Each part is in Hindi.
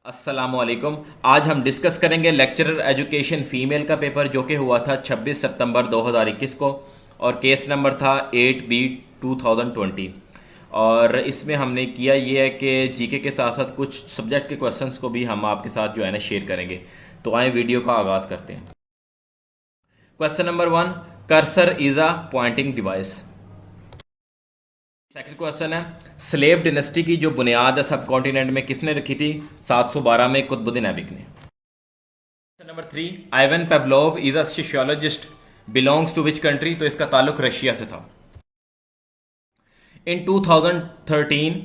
अस्सलामुअलैकुम। आज हम डिस्कस करेंगे लेक्चरर एजुकेशन फ़ीमेल का पेपर जो कि हुआ था 26 सितंबर 2021 को, और केस नंबर था 8B 2020। और इसमें हमने किया ये है कि जीके के साथ साथ कुछ सब्जेक्ट के क्वेश्चंस को भी हम आपके साथ जो है ना शेयर करेंगे। तो आए वीडियो का आगाज़ करते हैं। Question number 1, cursor is a pointing device. Second question है, स्लेव डिनेस्टी की जो बुनियाद है सब कॉन्टिनेंट में किसने रखी थी? 712 में कुतुबुद्दीन ऐबिक ने। Question number 3, Ivan Pavlov is a sociologist, belongs to which country? तो इसका ताल्लुक रशिया से था। In 2013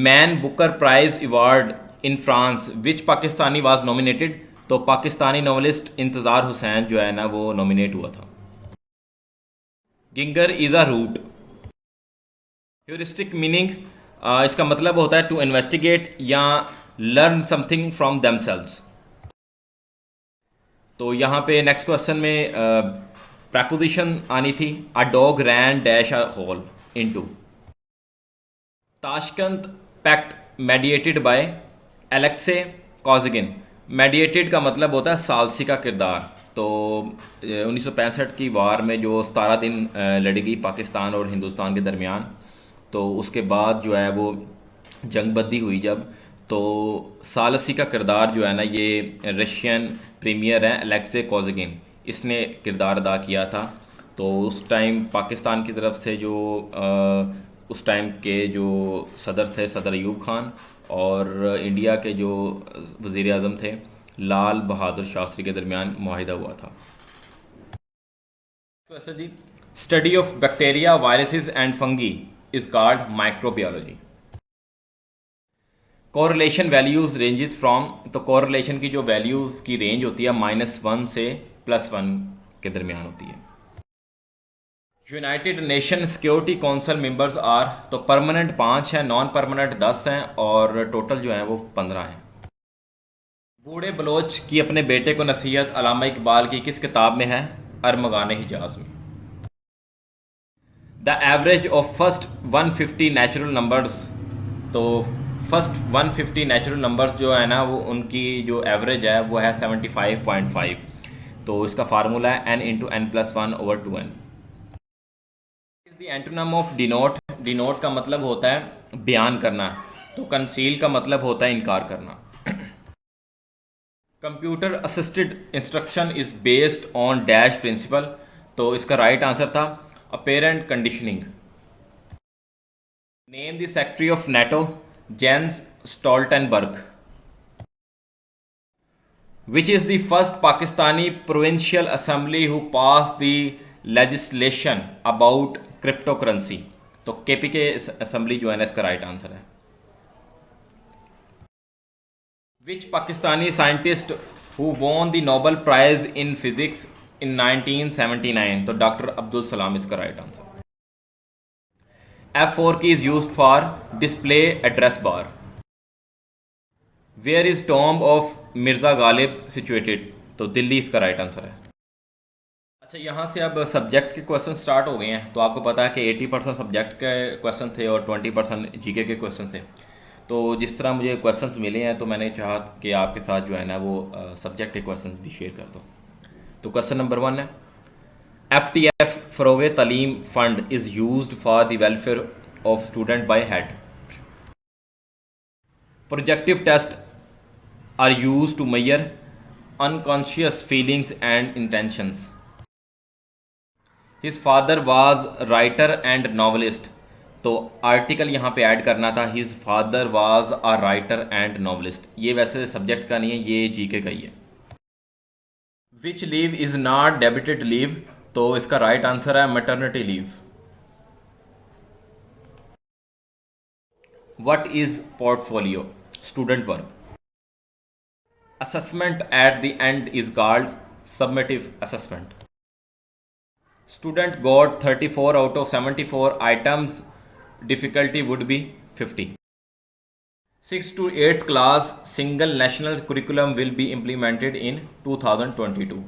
man Booker prize award in France which Pakistani was nominated? तो पाकिस्तानी नॉवलिस्ट इंतज़ार हुसैन जो है ना वो नॉमिनेट हुआ था। Ginger is a root. Heuristic meaning, इसका मतलब होता है टू इन्वेस्टिगेट या लर्न समथिंग फ्रॉम देमसेल्व्स। तो यहाँ पे नेक्स्ट क्वेश्चन में प्रपोजिशन आनी थी, a dog ran dash a hole into. Tashkent pact mediated by Alexei Kosygin. Mediated का मतलब होता है सालसी का किरदार। तो 1965 की वार में जो 17 दिन लड़ी गई पाकिस्तान और हिंदुस्तान के दरमियान, तो उसके बाद जो है वो जंगबंदी हुई जब, तो सालसी का किरदार जो है ना ये रशियन प्रीमियर है अलेक्से कॉजगिन, इसने किरदार अदा किया था। तो उस टाइम पाकिस्तान की तरफ से जो उस टाइम के जो सदर थे सदर अयूब खान, और इंडिया के जो वज़ीर आज़म थे लाल बहादुर शास्त्री के दरमियान मुआहिदा हुआ था। तो जी, study of bacteria viruses and fungi is called microbiology. Correlation values ranges from, तो कोरिलेशन की जो वैल्यूज़ की रेंज होती है -1 से +1 के दरमियान होती है। United Nation Security Council members are, तो परमानेंट 5 हैं, नॉन परमानेंट 10 हैं, और टोटल जो हैं वो 15 हैं। बूढ़े बलोच की अपने बेटे को नसीहत अल्लामा इकबाल की किस किताब में है? अरमगान हिजाज में। The average of first 150 natural numbers, तो फर्स्ट 150 नेचुरल नंबर्स जो है ना वो उनकी जो एवरेज है वो है 75.5। तो इसका फार्मूला है n × n+1/2n। Is the antonym of denote. Denote का मतलब होता है बयान करना, तो कंसील का मतलब होता है इनकार करना। Computer assisted instruction is based on dash principle, तो इसका राइट आंसर था operant conditioning. Name the secretary of NATO, Jens Stoltenberg. Which is the first Pakistani provincial assembly who pass the legislation about crypto currency? तो केपीके असेंबली जो है ना इसका राइट आंसर है। Which Pakistani scientist who won the Nobel prize in physics in 1979? तो डॉक्टर अब्दुल सलाम इसका right answer. F4 key is used for display address bar. Where is tomb of Mirza Ghalib situated? तो दिल्ली इसका राइट आंसर है। अच्छा, यहाँ से अब सब्जेक्ट के क्वेश्चन स्टार्ट हो गए हैं। तो आपको पता है कि 80% सब्जेक्ट के क्वेश्चन थे और 20% जीके के क्वेश्चन थे। तो जिस तरह मुझे क्वेश्चंस मिले हैं तो मैंने चाहा कि आपके साथ जो है ना वो सब्जेक्ट के क्वेश्चंस भी शेयर कर दो। तो क्वेश्चन नंबर 1 है, FTF Farogh Taleem fund is used for the welfare of student by head. Projective test are used to measure unconscious feelings and intentions. His father was writer and novelist, तो आर्टिकल यहाँ पे ऐड करना था, his father was a writer and novelist. ये वैसे सब्जेक्ट का नहीं है, ये जीके का ही है। Which leave is not debited leave? तो इसका राइट आंसर है maternity leave. What is portfolio? Student work. Assessment at the end is called summative assessment. Student got 34 out of 74 items, difficulty would be 50. 6th to 8th class single national curriculum will be implemented in 2022.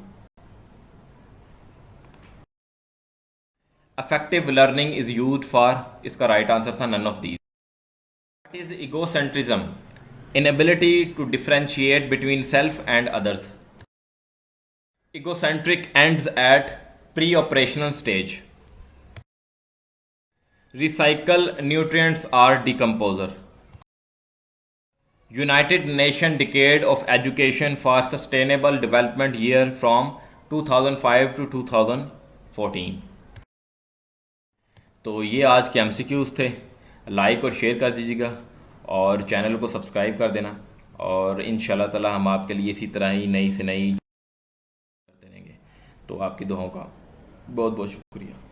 Affective learning is used for, इसका right answer था none of these. What is egocentrism? inability to differentiate between self and others. Egocentric ends at pre-operational stage. Recycle nutrients are decomposer. United Nations Decade of Education for Sustainable Development year from 2005 to 2014. तो ये आज के MCQs थे। लाइक और शेयर कर दीजिएगा और चैनल को सब्सक्राइब कर देना, और इंशाल्लाह ताला हम आपके लिए इसी तरह ही नई से नई करते रहेंगे। तो आपकी दुआओं का बहुत बहुत शुक्रिया।